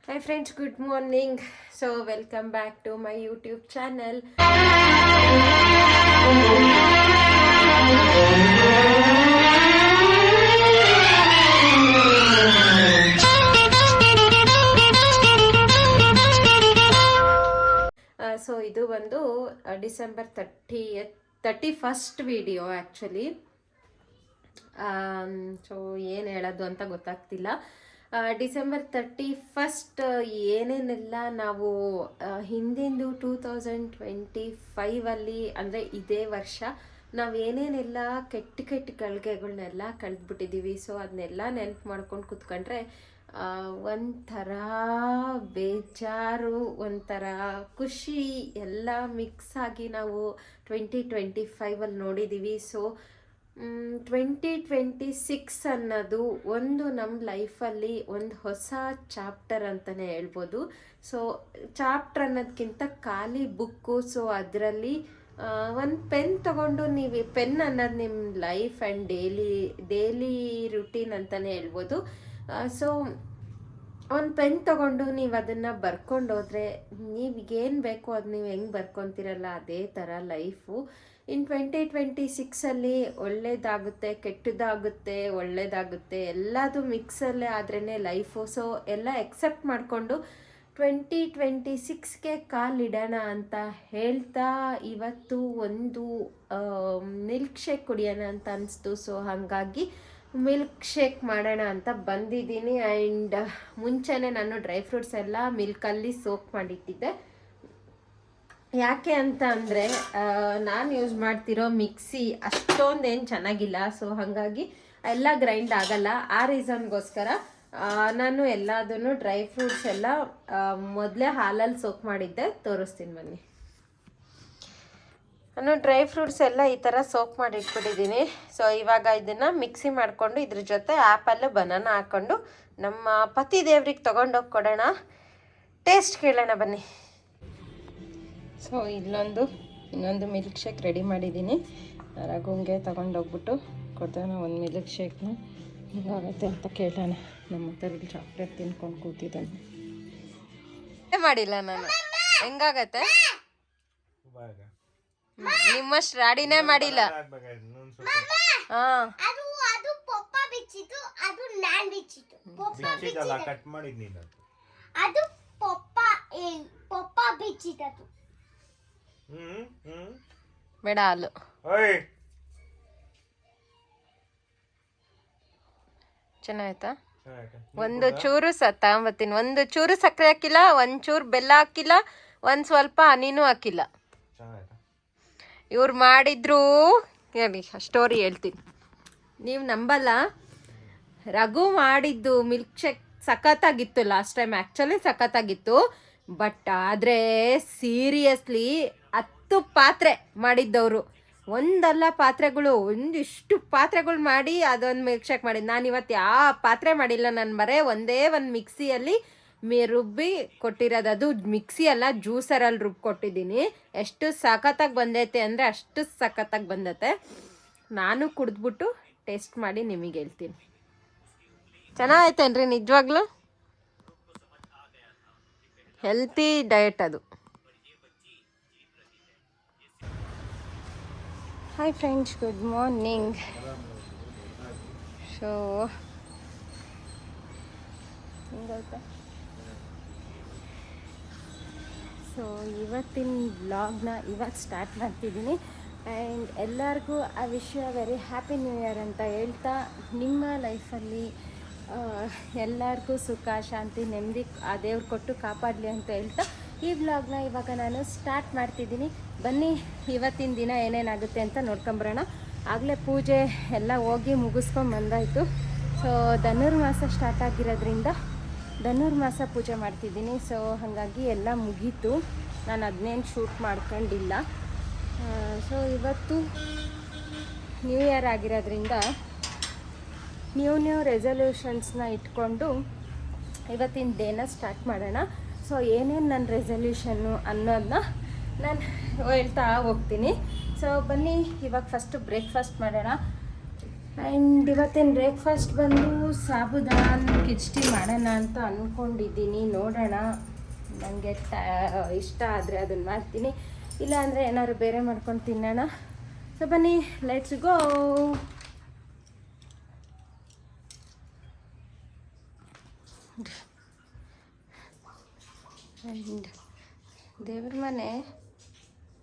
Hi friends, good morning. So welcome back to my YouTube channel. So ಇದು ಒಂದು December 31st video actually. So ಏನು ಹೇಳೋದು ಅಂತ ಗೊತ್ತಾಗ್ತಿಲ್ಲ. ಡಿಸೆಂಬರ್ 31st ಏನೇನೆಲ್ಲ ನಾವು ಹಿಂದಿಂದು 2025 ಅಂದರೆ ಇದೇ ವರ್ಷ ನಾವು ಏನೇನೆಲ್ಲ ಕೆಟ್ಟ ಗಳಿಗೆಗಳನ್ನೆಲ್ಲ ಕಳೆದ್ಬಿಟ್ಟಿದ್ದೀವಿ. ಸೊ ಅದನ್ನೆಲ್ಲ ನೆನಪು ಮಾಡ್ಕೊಂಡು ಕೂತ್ಕೊಂಡ್ರೆ ಒಂಥರ ಬೇಜಾರು, ಒಂಥರ ಖುಷಿ ಎಲ್ಲ ಮಿಕ್ಸ್ ಆಗಿ ನಾವು 2025 ನೋಡಿದ್ದೀವಿ. ಸೊ 2026 ಅನ್ನೋದು ಒಂದು ನಮ್ಮ ಲೈಫಲ್ಲಿ ಒಂದು ಹೊಸ ಚಾಪ್ಟರ್ ಅಂತಲೇ ಹೇಳ್ಬೋದು. ಸೊ ಚಾಪ್ಟರ್ ಅನ್ನೋದಕ್ಕಿಂತ ಖಾಲಿ ಬುಕ್ಕು. ಸೊ ಅದರಲ್ಲಿ ಒಂದು ಪೆನ್ ತೊಗೊಂಡು ನೀವು, ಪೆನ್ ಅನ್ನೋದು ನಿಮ್ಮ ಲೈಫ್ ಆ್ಯಂಡ್ ಡೈಲಿ ರುಟೀನ್ ಅಂತಲೇ ಹೇಳ್ಬೋದು. ಸೊ ಒಂದು ಪೆನ್ ತೊಗೊಂಡು ನೀವು ಅದನ್ನು ಬರ್ಕೊಂಡು ಹೋದರೆ ನೀವಿಗೇನು ಬೇಕೋ ಅದು ನೀವು ಹೆಂಗೆ ಬರ್ಕೊತೀರಲ್ಲ ಅದೇ ಥರ ಲೈಫು. ಇನ್ 2026 ಒಳ್ಳೇದಾಗುತ್ತೆ, ಕೆಟ್ಟದಾಗುತ್ತೆ, ಒಳ್ಳೇದಾಗುತ್ತೆ, ಎಲ್ಲದು ಮಿಕ್ಸಲ್ಲೇ ಆದ್ರೇ ಲೈಫು. ಸೊ ಎಲ್ಲ ಎಕ್ಸೆಪ್ಟ್ ಮಾಡಿಕೊಂಡು 2026ಗೆ ಕಾಲಿಡೋಣ ಅಂತ ಹೇಳ್ತಾ ಇವತ್ತು ಒಂದು ಮಿಲ್ಕ್ ಶೇಕ್ ಕುಡಿಯೋಣ ಅಂತ ಅನಿಸ್ತು. ಸೊ ಹಾಗಾಗಿ ಮಿಲ್ಕ್ ಶೇಕ್ ಮಾಡೋಣ ಅಂತ ಬಂದಿದ್ದೀನಿ. ಆ್ಯಂಡ್ ಮುಂಚೆನೇ ನಾನು ಡ್ರೈ ಫ್ರೂಟ್ಸ್ ಎಲ್ಲ ಮಿಲ್ಕಲ್ಲಿ ಸೋಕ್ ಮಾಡಿಟ್ಟಿದ್ದೆ. ಯಾಕೆ ಅಂತ ಅಂದರೆ ನಾನು ಯೂಸ್ ಮಾಡ್ತಿರೋ ಮಿಕ್ಸಿ ಅಷ್ಟೊಂದೇನು ಚೆನ್ನಾಗಿಲ್ಲ. ಸೊ ಹಾಗಾಗಿ ಎಲ್ಲ ಗ್ರೈಂಡ್ ಆಗಲ್ಲ. ಆ ರೀಸನ್ಗೋಸ್ಕರ ನಾನು ಎಲ್ಲದನ್ನು ಡ್ರೈ ಫ್ರೂಟ್ಸ್ ಎಲ್ಲ ಮೊದಲೇ ಹಾಲಲ್ಲಿ ಸೋಕ್ ಮಾಡಿದ್ದೆ. ತೋರಿಸ್ತೀನಿ ಬನ್ನಿ. ನಾನು ಡ್ರೈ ಫ್ರೂಟ್ಸ್ ಎಲ್ಲ ಈ ಥರ ಸೋಕ್ ಮಾಡಿ ಇಟ್ಬಿಟ್ಟಿದ್ದೀನಿ. ಸೊ ಇವಾಗ ಇದನ್ನು ಮಿಕ್ಸಿ ಮಾಡಿಕೊಂಡು ಇದ್ರ ಜೊತೆ ಆ್ಯಪಲ್ ಬನಾನ ಹಾಕ್ಕೊಂಡು ನಮ್ಮ ಪತಿ ದೇವ್ರಿಗೆ ತೊಗೊಂಡೋಗಿ ಕೊಡೋಣ, ಟೇಸ್ಟ್ ಕೇಳೋಣ ಬನ್ನಿ. ಸೊ ಇನ್ನೊಂದು ಮಿಲ್ಕ್ ಶೇಕ್ ರೆಡಿ ಮಾಡಿದ್ದೀನಿ. ರಘುಂಗೆ ತೊಗೊಂಡೋಗ್ಬಿಟ್ಟು ಕೊಡ್ತಾನೆ ಒಂದು ಮಿಲ್ಕ್ ಶೇಕ್ನ. ಹಿಂಗಾಗತ್ತೆ ಅಂತ ಕೇಳೋಣ. ನಮ್ಮ ಹತ್ರ ಚಾಕ್ಲೇಟ್ ತಿನ್ಕೊಂಡು ಕೂತಿದ್ದಾನೆ. ಮಾಡಿಲ್ಲ ನಾನು. ಹೆಂಗಾಗತ್ತೆ? ನಿಮ್ಮಷ್ಟು ರಾಡಿನೇ ಮಾಡಿಲ್ಲ. ಬೇಡ ಹಾಲು. ಚೆನ್ನಾಯ್ತಾ? ಒಂದು ಚೂರು ತಗೊಂಬತ್ತೀನಿ. ಒಂದು ಚೂರು ಸಕ್ಕರೆ ಹಾಕಿಲ್ಲ, ಒಂಚೂರು ಬೆಲ್ಲ ಹಾಕಿಲ್ಲ, ಒಂದು ಸ್ವಲ್ಪ ಹನಿನೂ ಹಾಕಿಲ್ಲ. ಇವ್ರು ಮಾಡಿದ್ರು ಹೇಳಿ, ಸ್ಟೋರಿ ಹೇಳ್ತೀನಿ, ನೀವು ನಂಬಲ್ಲ. ರಘು ಮಾಡಿದ್ದು ಮಿಲ್ಕ್ ಶೇಕ್ ಸಖತ್ತಾಗಿತ್ತು ಲಾಸ್ಟ್ ಟೈಮ್. ಆ್ಯಕ್ಚುಲಿ ಸಖತ್ತಾಗಿತ್ತು. ಬಟ್ ಆದರೆ ಸೀರಿಯಸ್ಲಿ 10 ಪಾತ್ರೆ ಮಾಡಿದ್ದವರು. ಒಂದಲ್ಲ ಪಾತ್ರೆಗಳು, ಒಂದಿಷ್ಟು ಪಾತ್ರೆಗಳು ಮಾಡಿ ಅದೊಂದು ಮಿಲ್ಕ್ ಶೇಕ್ ಮಾಡಿದ್ದು. ನಾನು ಇವತ್ತು ಯಾವ ಪಾತ್ರೆ ಮಾಡಿಲ್ಲ. ನಾನು ಬರೇ ಒಂದೇ ಒಂದು ಮಿಕ್ಸಿಯಲ್ಲಿ ರುಬ್ಬಿ ಕೊಟ್ಟಿರೋದು. ಅದು ಮಿಕ್ಸಿ ಅಲ್ಲ, ಜ್ಯೂಸರಲ್ಲಿ ರುಬ್ಬಿ ಕೊಟ್ಟಿದ್ದೀನಿ. ಎಷ್ಟು ಸಖತ್ತಾಗಿ ಬಂದೈತೆ ಅಂದರೆ ಅಷ್ಟು ಸಖತ್ತಾಗಿ ಬಂದೈತೆ. ನಾನು ಕುಡಿದ್ಬಿಟ್ಟು ಟೇಸ್ಟ್ ಮಾಡಿ ನಿಮಗೆ ಹೇಳ್ತೀನಿ. ಚೆನ್ನಾಗೈತೇನ್ರಿ? ನಿಜವಾಗ್ಲೂ ಹೆಲ್ತಿ ಡಯಟ್ ಅದು. Hi friends, good morning. So ಹಿಂಗಾಯ್ತಾ? ಸೊ ಇವತ್ತಿನ ವ್ಲಾಗ್ನ ಇವಾಗ ಸ್ಟಾರ್ಟ್ ಮಾಡ್ತಿದ್ದೀನಿ. ಆ್ಯಂಡ್ ಎಲ್ಲರಿಗೂ I wish you a very happy new year ಅಂತ ಹೇಳ್ತಾ, ನಿಮ್ಮ ಲೈಫಲ್ಲಿ ಎಲ್ಲರಿಗೂ ಸುಖ, ಶಾಂತಿ, ನೆಮ್ಮದಿ ಆ ದೇವ್ರು ಕೊಟ್ಟು ಕಾಪಾಡಲಿ ಅಂತ ಹೇಳ್ತಾ ಈ ವ್ಲಾಗ್ನ ಇವಾಗ ನಾನು ಸ್ಟಾರ್ಟ್ ಮಾಡ್ತಿದ್ದೀನಿ. ಬನ್ನಿ ಇವತ್ತಿನ ದಿನ ಏನೇನಾಗುತ್ತೆ ಅಂತ ನೋಡ್ಕೊಂಬರೋಣ. ಆಗಲೇ ಪೂಜೆ ಎಲ್ಲ ಹೋಗಿ ಮುಗಿಸ್ಕೊಂಡು ಬಂದಾಯಿತು. ಸೊ ಧನುರ್ಮಾಸ ಸ್ಟಾರ್ಟ್ ಆಗಿರೋದ್ರಿಂದ ಧನುರ್ಮಾಸ ಪೂಜೆ ಮಾಡ್ತಿದ್ದೀನಿ. ಸೊ ಹಾಗಾಗಿ ಎಲ್ಲ ಮುಗೀತು. ನಾನು ಅದನ್ನೇನು ಶೂಟ್ ಮಾಡ್ಕೊಂಡಿಲ್ಲ. ಸೊ ಇವತ್ತು ನ್ಯೂ ಇಯರ್ ಆಗಿರೋದ್ರಿಂದ ನ್ಯೂ ರೆಸಲ್ಯೂಷನ್ಸ್ನ ಇಟ್ಕೊಂಡು ಇವತ್ತಿನ ಡೇನ ಸ್ಟಾರ್ಟ್ ಮಾಡೋಣ. ಸೊ ಏನೇನು ನನ್ನ ರೆಸಲ್ಯೂಷನ್ನು ಅನ್ನೋದನ್ನ ನಾನು ಹೇಳ್ತಾ ಹೋಗ್ತೀನಿ. ಸೊ ಬನ್ನಿ ಇವಾಗ ಫಸ್ಟು ಬ್ರೇಕ್ಫಾಸ್ಟ್ ಮಾಡೋಣ. ಆ್ಯಂಡ್ ಇವತ್ತಿನ ಬ್ರೇಕ್ಫಾಸ್ಟ್ ಬಂದು ಸಾಬುದಾನ್ ಕಿಚಡಿ ಮಾಡೋಣ ಅಂತ ಅಂದ್ಕೊಂಡಿದ್ದೀನಿ. ನೋಡೋಣ, ನನಗೆ ಇಷ್ಟ ಆದರೆ ಅದನ್ನು ಮಾಡ್ತೀನಿ, ಇಲ್ಲಾಂದರೆ ಏನಾದ್ರು ಬೇರೆ ಮಾಡ್ಕೊಂಡು ತಿನ್ನೋಣ. ಸೊ ಬನ್ನಿ, ಲೆಟ್ಸ್ ಗೋ. ಆ್ಯಂಡ್ ದೇವ್ರ ಮನೆ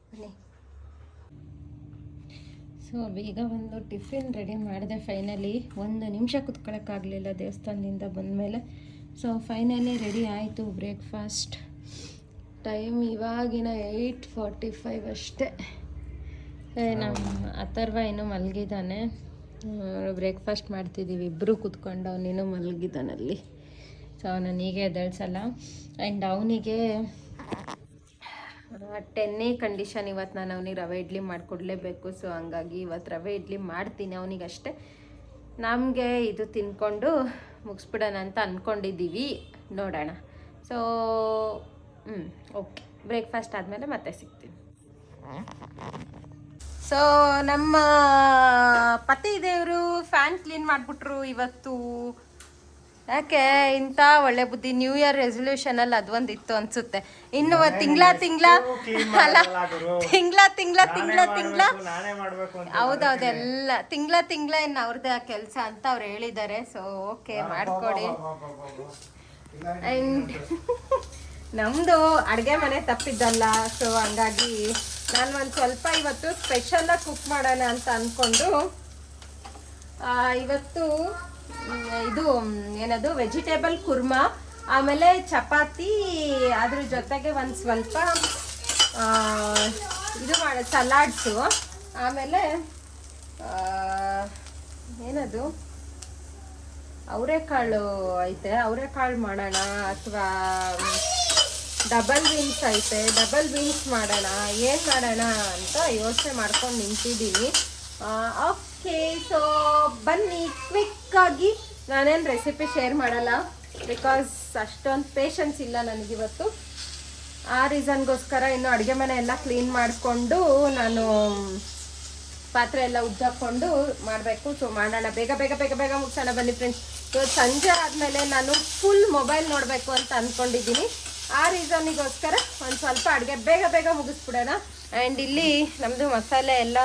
ಬನ್ನಿ. ಸೊ ಬೇಗ ಒಂದು ಟಿಫಿನ್ ರೆಡಿ ಮಾಡಿದೆ. ಫೈನಲಿ 1 ನಿಮಿಷ ಕುತ್ಕೊಳ್ಳೋಕ್ಕಾಗಲಿಲ್ಲ ದೇವಸ್ಥಾನದಿಂದ ಬಂದಮೇಲೆ. ಸೊ ಫೈನಲಿ ರೆಡಿ ಆಯಿತು ಬ್ರೇಕ್ಫಾಸ್ಟ್. ಟೈಮ್ ಇವಾಗಿನ 8:45 ಅಷ್ಟೇ. ನಮ್ಮ ಅಥರ್ವ ಇನ್ನೂ ಮಲಗಿದ್ದಾನೆ. ಬ್ರೇಕ್ಫಾಸ್ಟ್ ಮಾಡ್ತಿದ್ದೀವಿ ಇಬ್ಬರು ಕೂತ್ಕೊಂಡು. ಅವನಿನ್ನೂ ಮಲಗಿದ್ದಾನಲ್ಲಿ. ಸೊ ಅವನನ್ನು ಹೀಗೆ ಎದ್ದೇಳ್ಸಲ್ಲ. ಆ್ಯಂಡ್ ಅವನಿಗೆ 10 ಕಂಡೀಷನ್. ಇವತ್ತು ನಾನು ಅವನಿಗೆ ರವೆ ಇಡ್ಲಿ ಮಾಡಿಕೊಡ್ಲೇಬೇಕು. ಸೊ ಹಂಗಾಗಿ ಇವತ್ತು ರವೆ ಇಡ್ಲಿ ಮಾಡ್ತೀನಿ ಅವನಿಗಷ್ಟೇ. ನಮಗೆ ಇದು ತಿನ್ಕೊಂಡು ಮುಗಿಸ್ಬಿಡೋಣ ಅಂತ ಅಂದ್ಕೊಂಡಿದ್ದೀವಿ. ನೋಡೋಣ. ಸೊ ಓಕೆ, ಬ್ರೇಕ್ಫಾಸ್ಟ್ ಆದಮೇಲೆ ಮತ್ತೆ ಸಿಗ್ತೀನಿ. ಸೊ ನಮ್ಮ ಪತಿ ದೇವರು ಫ್ಯಾನ್ ಕ್ಲೀನ್ ಮಾಡಿಬಿಟ್ರು ಇವತ್ತು. ಯಾಕೆ ಇಂಥ ಒಳ್ಳೆ ಬುದ್ಧಿ? ನ್ಯೂ ಇಯರ್ ರೆಸೊಲ್ಯೂಷನಲ್ಲಿ ಅದೊಂದು ಇತ್ತು ಅನಿಸುತ್ತೆ. ಇನ್ನು ತಿಂಗಳ ಹೌದೌದೆಲ್ಲ ತಿಂಗಳ ಇನ್ನು ಅವ್ರದ್ದೇ ಕೆಲಸ ಅಂತ ಅವ್ರು ಹೇಳಿದ್ದಾರೆ. ಸೊ ಓಕೆ, ಮಾಡಿಕೊಡಿ. ಆ್ಯಂಡ್ ನಮ್ಮದು ಅಡುಗೆ ಮನೆ ತಪ್ಪಿದ್ದಲ್ಲ. ಸೊ ಹಂಗಾಗಿ ನಾನು ಒಂದು ಸ್ವಲ್ಪ ಇವತ್ತು ಸ್ಪೆಷಲಾಗಿ ಕುಕ್ ಮಾಡೋಣ ಅಂತ ಅಂದ್ಕೊಂಡು ಇವತ್ತು ಇದು ಏನದು ವೆಜಿಟೇಬಲ್ ಕುರ್ಮಾ, ಆಮೇಲೆ ಚಪಾತಿ, ಅದ್ರ ಜೊತೆಗೆ ಒಂದು ಸ್ವಲ್ಪ ಇದು ಸಲಾಡ್ಸು, ಆಮೇಲೆ ಏನದು ಅವರೆಕಾಳು ಐತೆ, ಅವರೆಕಾಳು ಮಾಡೋಣ ಅಥವಾ ಡಬಲ್ ಬೀನ್ಸ್ ಐತೆ, ಡಬಲ್ ಬೀನ್ಸ್ ಮಾಡೋಣ, ಏನು ಮಾಡೋಣ ಅಂತ ಯೋಚನೆ ಮಾಡ್ಕೊಂಡು ನಿಂತಿದ್ದೀನಿ. ಓಕೆ, ಸೊ ಬನ್ನಿ. ಕ್ವಿಕ್ಕಾಗಿ ನಾನೇನು ರೆಸಿಪಿ ಶೇರ್ ಮಾಡಲ್ಲ, ಬಿಕಾಸ್ ಅಷ್ಟೊಂದು ಪೇಷನ್ಸ್ ಇಲ್ಲ ನನಗಿವತ್ತು. ಆ ರೀಸನ್ಗೋಸ್ಕರ ಇನ್ನು ಅಡುಗೆ ಮನೆ ಎಲ್ಲ ಕ್ಲೀನ್ ಮಾಡಿಕೊಂಡು ನಾನು ಪಾತ್ರೆ ಎಲ್ಲ ಉಜ್ಜಾಕೊಂಡು ಮಾಡಬೇಕು. ಸೊ ಮಾಡೋಣ, ಬೇಗ ಬೇಗ ಬೇಗ ಬೇಗ ಮುಗಿಸೋಣ. ಬನ್ನಿ ಫ್ರೆಂಡ್ಸ್. ಇವತ್ತು ಸಂಜೆ ಆದಮೇಲೆ ನಾನು ಫುಲ್ ಮೊಬೈಲ್ ನೋಡಬೇಕು ಅಂತ ಅಂದ್ಕೊಂಡಿದ್ದೀನಿ. ಆ ರೀಸನ್ನಿಗೋಸ್ಕರ ಒಂದು ಸ್ವಲ್ಪ ಅಡುಗೆ ಬೇಗ ಬೇಗ ಮುಗಿಸ್ಬಿಡೋಣ. ಆ್ಯಂಡ್ ಇಲ್ಲಿ ನಮ್ಮದು ಮಸಾಲೆ ಎಲ್ಲ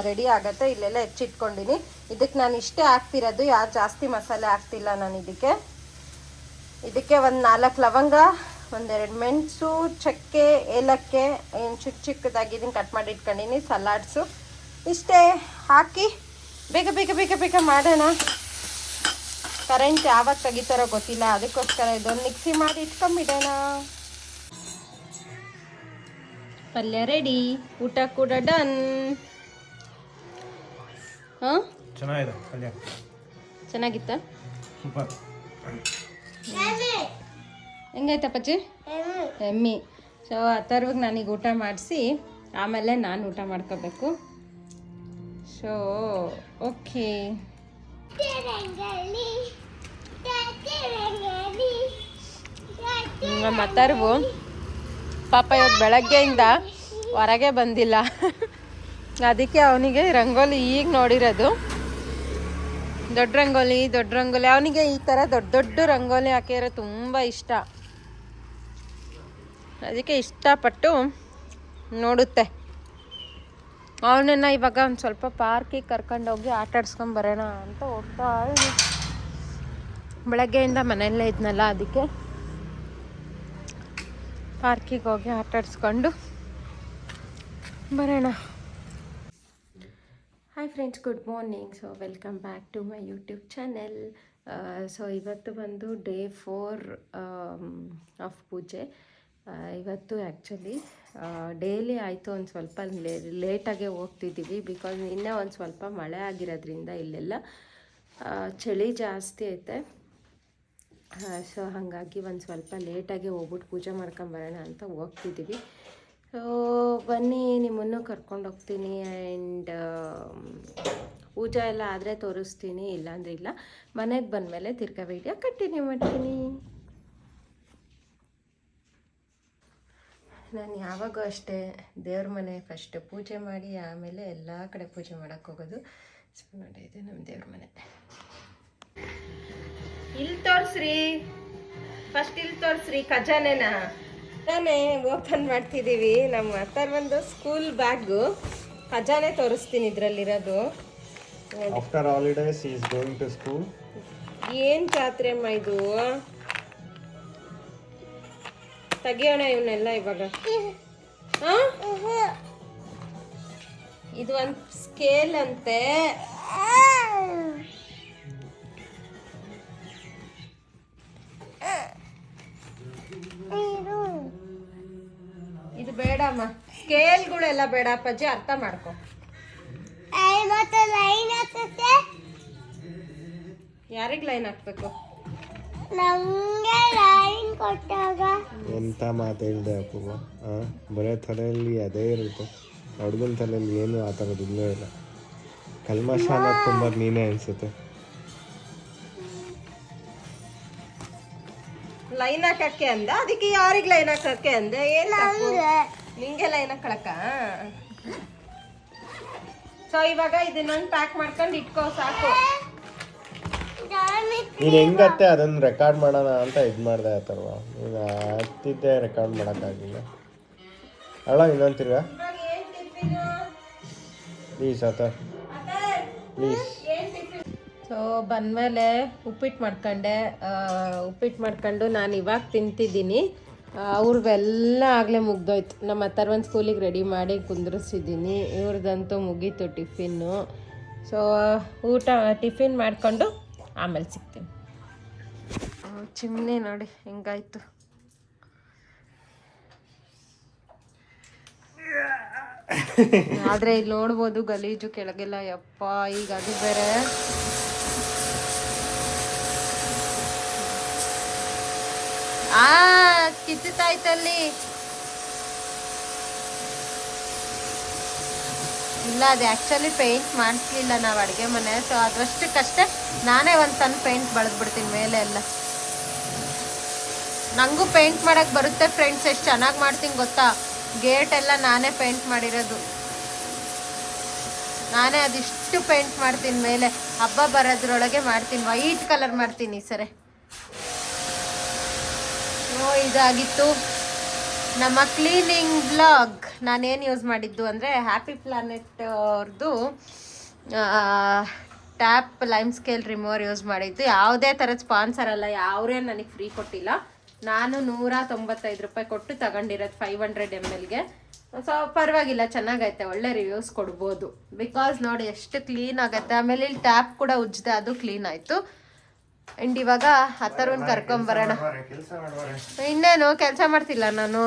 ರೆಡಿ ಆಗುತ್ತೆ. ಇಲ್ಲೆಲ್ಲ ಹೆಚ್ಚಿಟ್ಕೊಂಡಿನಿ. ಇದಕ್ಕೆ ನಾನು ಇಷ್ಟೇ ಹಾಕ್ತಿರೋದು, ಯಾರು ಜಾಸ್ತಿ ಮಸಾಲೆ ಹಾಕ್ತಿಲ್ಲ ನಾನು. ಇದಕ್ಕೆ ಒಂದು 4 ಲವಂಗ, 1-2 ಮೆಣಸು, ಚಕ್ಕೆ, ಏಲಕ್ಕೆ ಏನು ಚಿಕ್ಕದಾಗಿ ಇದನ್ನು ಕಟ್ ಮಾಡಿ ಇಟ್ಕೊಂಡಿನಿ, ಸಲಾಡ್ಸು, ಇಷ್ಟೇ ಹಾಕಿ ಬೇಗ ಬೇಗ ಬೇಗ ಬೇಗ ಮಾಡೋಣ. ಕರೆಂಟ್ ಯಾವಾಗ ತೆಗಿತಾರೋ ಗೊತ್ತಿಲ್ಲ, ಅದಕ್ಕೋಸ್ಕರ ಇದೊಂದು ಮಿಕ್ಸಿ ಮಾಡಿ ಇಟ್ಕೊಂಬಿಡೋಣ. ಪಲ್ಯ ರೆಡಿ, ಊಟ ಕೂಡ ಡನ್. ಹಾಂ, ಚೆನ್ನಾಗಿದೆ ಪಲ್ಯ. ಚೆನ್ನಾಗಿತ್ತ? ಸೂಪರ್. ಹೆಂಗಾಯ್ತ ಪಚ್ಚಿ? ಎಮ್ಮಿ. ಸೊ ಅಥರ್ವಿಗೆ ನಾನೀಗ ಊಟ ಮಾಡಿಸಿ ಆಮೇಲೆ ನಾನು ಊಟ ಮಾಡ್ಕೋಬೇಕು. So okay. ನಮ್ಮ ಅಥರ್ವು ಪಾಪ ಇವತ್ತು ಬೆಳಗ್ಗೆಯಿಂದ ಹೊರಗೆ ಬಂದಿಲ್ಲ. ಅದಕ್ಕೆ ಅವನಿಗೆ ರಂಗೋಲಿ ಈಗ ನೋಡಿರೋದು. ದೊಡ್ಡ ರಂಗೋಲಿ ಅವನಿಗೆ ಈ ಥರ ದೊಡ್ಡ ದೊಡ್ಡ ರಂಗೋಲಿ ಹಾಕಿರೋ ತುಂಬ ಇಷ್ಟ. ಅದಕ್ಕೆ ಇಷ್ಟಪಟ್ಟು ನೋಡುತ್ತೆ. ಅವನನ್ನು ಇವಾಗ ಒಂದು ಸ್ವಲ್ಪ ಪಾರ್ಕಿಗೆ ಕರ್ಕೊಂಡೋಗಿ ಆಟಾಡ್ಸ್ಕೊಂಬರೋಣ ಅಂತ ಹೋಗ್ತಾ ಇದ್ದೀನಿ. ಬೆಳಗ್ಗೆಯಿಂದ ಮನೆಯಲ್ಲೇ ಇದ್ನಲ್ಲ, ಅದಕ್ಕೆ ಪಾರ್ಕಿಗೆ ಹೋಗಿ ಆಟಾಡಿಸ್ಕೊಂಡು ಬರೋಣ. Hi friends, good morning. So welcome back to my YouTube channel. So ಇವತ್ತು ಬಂದು ಡೇ 4 ಆಫ್ ಪೂಜೆ. ಇವತ್ತು ಆ್ಯಕ್ಚುಲಿ ಡೈಲಿ ಆಯಿತು ಒಂದು ಸ್ವಲ್ಪ ಲೇಟಾಗೆ ಹೋಗ್ತಿದ್ದೀವಿ. ಬಿಕಾಸ್ ನಿನ್ನೆ ಒಂದು ಸ್ವಲ್ಪ ಮಳೆ ಆಗಿರೋದ್ರಿಂದ ಇಲ್ಲೆಲ್ಲ ಚಳಿ ಜಾಸ್ತಿ ಐತೆ. ಸೊ ಹಾಗಾಗಿ ಒಂದು ಸ್ವಲ್ಪ ಲೇಟಾಗಿ ಹೋಗ್ಬಿಟ್ಟು ಪೂಜೆ ಮಾಡ್ಕೊಂಬರೋಣ ಅಂತ ಹೋಗ್ತಿದ್ದೀವಿ. ಸೊ ಬನ್ನಿ, ನಿಮ್ಮನ್ನು ಕರ್ಕೊಂಡು ಹೋಗ್ತೀನಿ. ಆ್ಯಂಡ್ ಪೂಜೆ ಎಲ್ಲ ಆದರೆ ತೋರಿಸ್ತೀನಿ, ಇಲ್ಲಾಂದರೆ ಇಲ್ಲ. ಮನೆಗೆ ಬಂದಮೇಲೆ ತಿರ್ಗಾ ವೀಡಿಯೋ ಕಂಟಿನ್ಯೂ ಮಾಡ್ತೀನಿ. ನಾನು ಯಾವಾಗೂ ಅಷ್ಟೇ ದೇವ್ರ ಮನೆ ಫಸ್ಟ್ ಪೂಜೆ ಮಾಡಿ ಆಮೇಲೆ ಎಲ್ಲ ಕಡೆ ಪೂಜೆ ಮಾಡೋಕ್ಕೆ ಹೋಗೋದು. ಸೊ ನೋಡಿ ಇದೆ ನಮ್ಮ ದೇವ್ರ ಮನೆ. ಇಲ್ಲಿ ತೋರಿಸ್ರಿ, ಫಸ್ಟ್ ಇಲ್ಲಿ ತೋರಿಸ್ರಿ ಖಜಾನೆನ. ಖಜಾನೆ ಓಪನ್ ಮಾಡ್ತಿದ್ದೀವಿ. ನಮ್ಮ ಅಥರ್ವಂದು ಸ್ಕೂಲ್ ಬ್ಯಾಗು ಖಜಾನೆ ತೋರಿಸ್ತೀನಿ ಇದರಲ್ಲಿರೋದು. After holidays is going to school. ಏನು ಜಾತ್ರೆ ಅಮ್ಮ ಇದು, ತೆಗಿಯೋಣ ಇವನ್ನೆಲ್ಲ ಇವಾಗ. ಇದು ಒಂದು ಸ್ಕೇಲ್ ಅಂತೆ. ಇದು ಬೇಡಮ್ಮ, ಸ್ಕೇಲ್ಗಳೆಲ್ಲ ಬೇಡ ಅಪ್ಪಾಜಿ, ಅರ್ಥ ಮಾಡ್ಕೊ. ಯಾರಿಗೆ ಲೈನ್ ಹಾಕ್ಬೇಕು? ನಂಗೆ ಲೈನ್ ಕೊಟ್ಟಾಗ ಎಂತ ಮಾತು ಹೇಳಿದೆ ಅಪ್ಪುವ. ಬರೀ ತಲೆಯಲ್ಲಿ ಅದೇ ಇರುತ್ತೆ, ಹುಡುಗನ ತಲೆಯಲ್ಲಿ ಏನು ಆ ಥರದ್ದು ಇಲ್ಲೇ ಇಲ್ಲ. ಕಲ್ಮಶ ಅನ್ನೋದು ತುಂಬ ನೀನೇ ಅನಿಸುತ್ತೆ. ಲೈನ್ ಹಾಕಕ್ಕೆ ಅಂದ, ಅದಕ್ಕೆ ಯಾರಿಗೆ ಲೈನ್ ಹಾಕಕ್ಕೆ ಅಂದೆ? ಏನ್ ತಪ್ಪು? ನಿಂಗೆ ಲೈನ್ ಹಾಕೊಳಕ. ಸೊ ಇವಾಗ ಇದನ್ನೊಂದು ಪ್ಯಾಕ್ ಮಾಡ್ಕೊಂಡು ಇಟ್ಕೋ ಸಾಕು. ನೀನು ಹೆಂಗತ್ತೆ ಅದನ್ನು ರೆಕಾರ್ಡ್ ಮಾಡೋಣ ಅಂತ ಇದು ಮಾಡಿದೆ ಆತಲ್ವ. ನೀನು ಆಗ್ತಿದ್ದೆ ರೆಕಾರ್ಡ್ ಮಾಡೋಕ್ಕಾಗಿಲ್ಲ. ಅಲ್ಲ ಇನ್ನೊಂದು ತಿರ್ಗ ಪ್ಲೀಸ್ ಆತ ಪ್ಲೀಸ್. ಸೊ ಬಂದಮೇಲೆ ಉಪ್ಪಿಟ್ಟು ಮಾಡ್ಕೊಂಡು ನಾನು ಇವಾಗ ತಿಂತಿದ್ದೀನಿ. ಅವ್ರದ್ದೆಲ್ಲ ಆಗಲೇ ಮುಗ್ದೋಯ್ತು. ನಮ್ಮ ಅಥರ್ವನ್ ಸ್ಕೂಲಿಗೆ ರೆಡಿ ಮಾಡಿ ಕುಂದ್ರಿಸಿದ್ದೀನಿ. ಇವ್ರದ್ದಂತೂ ಮುಗೀತು ಟಿಫಿನ್ನು. ಸೊ ಟಿಫಿನ್ ಮಾಡಿಕೊಂಡು ಆಮೇಲೆ ಸಿಗ್ತೀನಿ. ಚಿಮ್ನಿ ನೋಡಿ ಹೆಂಗಾಯ್ತು. ಆದರೆ ಇಲ್ಲಿ ನೋಡ್ಬೋದು ಗಲೀಜು ಕೆಳಗೆಲ್ಲ. ಯಪ್ಪ, ಈಗ ಅದು ಬೇರೆ. ಕಿತ್ತಾಯ್ತಲ್ಲಿ. ಇಲ್ಲ, ಅದು ಆ್ಯಕ್ಚುಲಿ ಪೇಂಟ್ ಮಾಡಿಸ್ಲಿಲ್ಲ ನಾವು ಅಡುಗೆ ಮನೆ. ಸೊ ಅದರಷ್ಟಕ್ಕಷ್ಟೇ ನಾನೇ ಒಂದು ಸಣ್ಣ ಪೇಂಟ್ ಬಳದ್ಬಿಡ್ತೀನಿ ಮೇಲೆ ಎಲ್ಲ. ನನಗೂ ಪೇಂಟ್ ಮಾಡೋಕ್ಕೆ ಬರುತ್ತೆ ಫ್ರೆಂಡ್ಸ್. ಎಷ್ಟು ಚೆನ್ನಾಗಿ ಮಾಡ್ತೀನಿ ಗೊತ್ತಾ. ಗೇಟ್ ಎಲ್ಲ ನಾನೇ ಪೇಂಟ್ ಮಾಡಿರೋದು. ನಾನೇ ಅದಿಷ್ಟು ಪೇಂಟ್ ಮಾಡ್ತೀನಿ ಮೇಲೆ. ಹಬ್ಬ ಬರೋದ್ರೊಳಗೆ ಮಾಡ್ತೀನಿ. ವೈಟ್ ಕಲರ್ ಮಾಡ್ತೀನಿ ಈ ಸರಿ. ಇದಾಗಿತ್ತು ನಮ್ಮ ಕ್ಲೀನಿಂಗ್ ಬ್ಲಾಗ್. ನಾನೇನು ಯೂಸ್ ಮಾಡಿದ್ದು ಅಂದರೆ ಹ್ಯಾಪಿ ಪ್ಲಾನೆಟ್ ಅವ್ರದ್ದು tap lime scale remover use ಮಾಡಿದ್ದು. ಯಾವುದೇ ಥರದ ಸ್ಪಾನ್ಸರ್ ಅಲ್ಲ, ಯಾವ್ರೇ ನನಗೆ ಫ್ರೀ ಕೊಟ್ಟಿಲ್ಲ. ನಾನು 195 ರೂಪಾಯಿ ಕೊಟ್ಟು ತಗೊಂಡಿರೋದು 500 mlಗೆ. ಸೊ ಪರವಾಗಿಲ್ಲ, ಚೆನ್ನಾಗೈತೆ, ಒಳ್ಳೆ ರಿವ್ಯೂಸ್ ಕೊಡ್ಬೋದು. ಬಿಕಾಸ್ ನೋಡಿ ಎಷ್ಟು ಕ್ಲೀನ್ ಆಗುತ್ತೆ. ಆಮೇಲೆ ಇಲ್ಲಿ ಟ್ಯಾಪ್ ಕೂಡ ಉಜ್ಜಿದೆ, ಅದು ಕ್ಲೀನ್ ಆಯಿತು. ಆ್ಯಂಡ್ ಇವಾಗ ಅಥರ್ವನ್ ಕರ್ಕೊಂಬರೋಣ. ಇನ್ನೇನು ಕೆಲಸ ಮಾಡ್ತಿಲ್ಲ ನಾನು.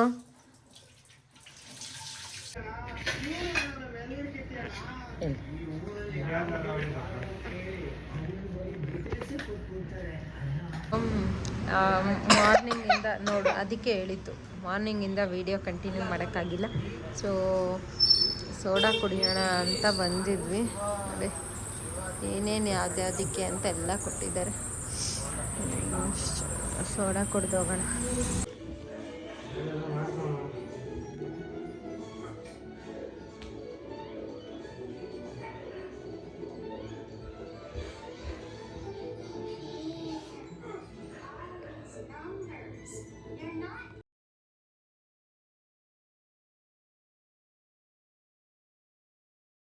ಮಾರ್ನಿಂಗಿಂದ ನೋಡು, ಅದಕ್ಕೆ ಹೇಳಿದ್ದು ಮಾರ್ನಿಂಗಿಂದ ವಿಡಿಯೋ ಕಂಟಿನ್ಯೂ ಮಾಡೋಕ್ಕಾಗಿಲ್ಲ. ಸೊ ಸೋಡಾ ಕುಡಿಯೋಣ ಅಂತ ಬಂದಿದ್ವಿ. ಅದೇ ಏನೇನು ಯಾವುದಕ್ಕೆ ಅಂತ ಎಲ್ಲ ಕೊಟ್ಟಿದ್ದಾರೆ. ಸೋಡಾ ಕುಡ್ದು ಹೋಗೋಣ.